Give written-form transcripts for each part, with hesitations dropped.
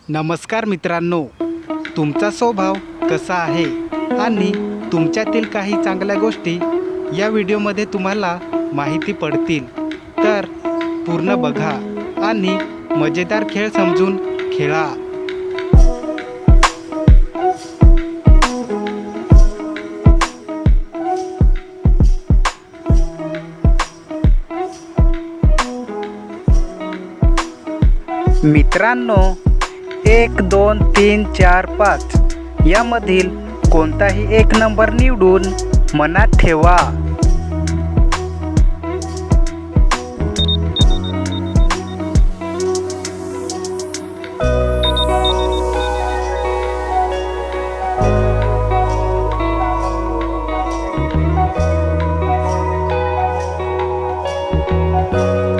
नमस्कार मित्रांनो, तुमचा स्वभाव कसा आहे आणि तुमच्यातील काही चांगल्या गोष्टी या व्हिडिओमध्ये तुम्हाला माहिती पडतील, तर पूर्ण बघा आणि मजेदार खेळ समजून खेळा. मित्रांनो, 1 2 3 4 5 यामधील कोणताही एक नंबर निवडून मनात ठेवा.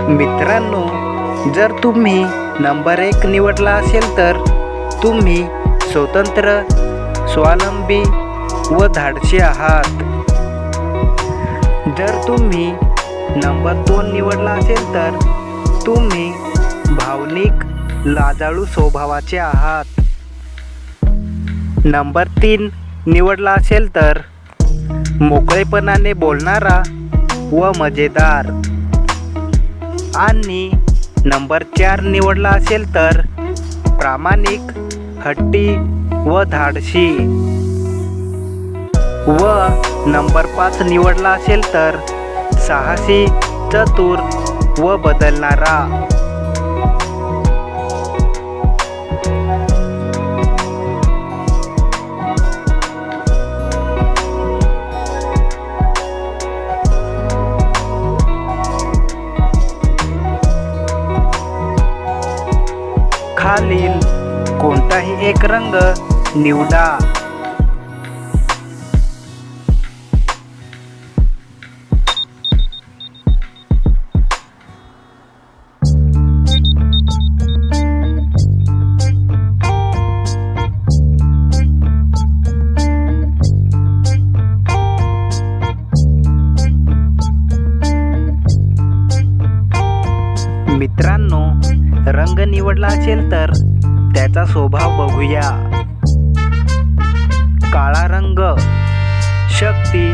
मित्रांनो, जर तुम्ही नंबर 1 निवडला असेल तर तुम्ही स्वतंत्र, स्वावलंबी व धाडसी आहात. जर तुम्ही नंबर 2 निवडला असेल तर तुम्ही भावनिक, लाजाळू स्वभावाचे आहात. नंबर 3 निवडला असेल तर मोकळेपणाने बोलणारा व मजेदार. आणि नंबर 4 निवडला असेल तर प्रामाणिक, हट्टी व धाडसी. व नंबर 5 निवडला असेल तर साहसी, चतुर व बदलणारा. खालील कोणताही एक रंग निवडा. मित्रांनो, रंग निवडला असेल तर त्याचा स्वभाव बघूया. काळा रंग शक्ती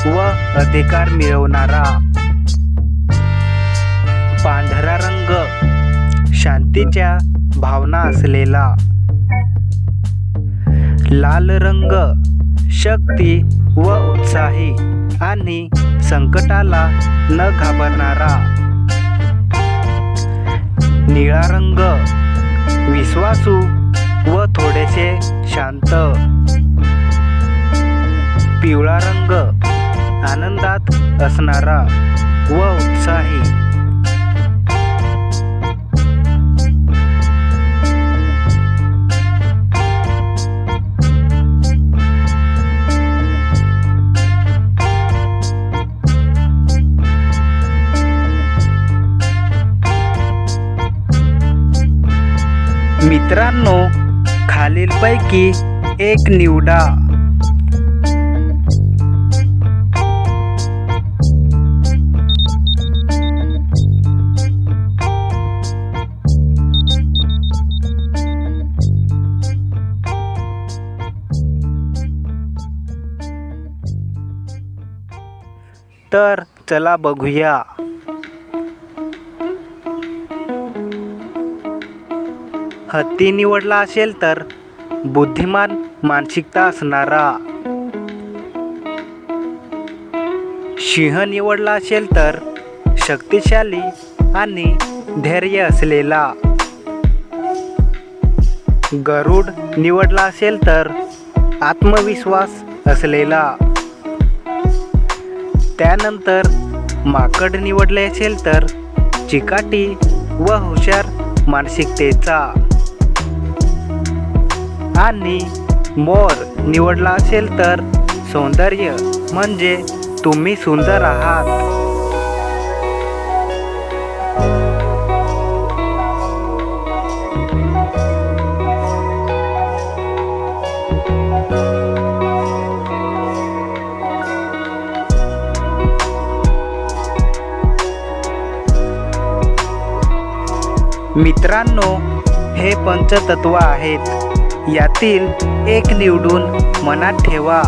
व अधिकार मिळवणारा. पांढरा रंग शांतीच्या भावना असलेला. लाल रंग शक्ती व उत्साही आणि संकटाला न घाबरणारा. निळा रंग विश्वासू व थोडेसे शांत. पिवळा रंग आनंदात असणारा व उत्साही. मित्रांनो, खालीलपैकी एक निवडा. तर चला बघूया. हत्ती निवडला असेल तर बुद्धिमान मानसिकता असणारा. सिंह निवडला असेल तर शक्तिशाली आणि धैर्य असलेला. गरुड निवडला असेल तर आत्मविश्वास असलेला. त्यानंतर माकड निवडले असेल तर चिकाटी व हुशार मानसिकतेचा. आणि मोर निवडला असेल तर सौंदर्य म्हणजे तुम्ही सुंदर आहात. मित्रांनो, हे पंचतत्व आहेत. यातील एक निवडून मनात ठेवा.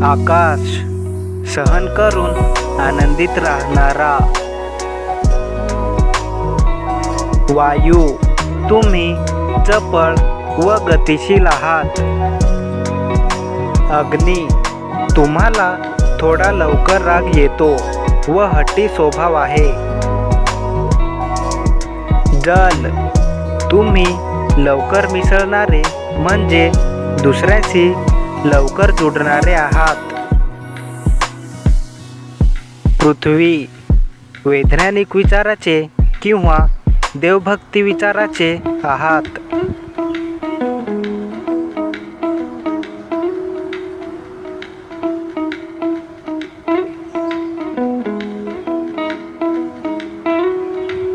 आकाश, सहन करून आनंदित राहणारा. वायू, तुम्ही चपळ व गतिशील आहात. अग्नी, तुम्हाला थोडा लवकर राग येतो व हट्टी स्वभाव आहे. जल, तुम्ही लवकर मिसळणारे म्हणजे दुसऱ्याशी लवकर जुडणारे आहात. पृथ्वी, वैज्ञानिक विचाराचे किंवा देवभक्ती विचाराचे आहात.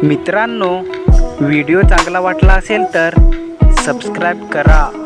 मित्रांनो, व्हिडिओ चांगला वाटला असेल तर सबस्क्राईब करा.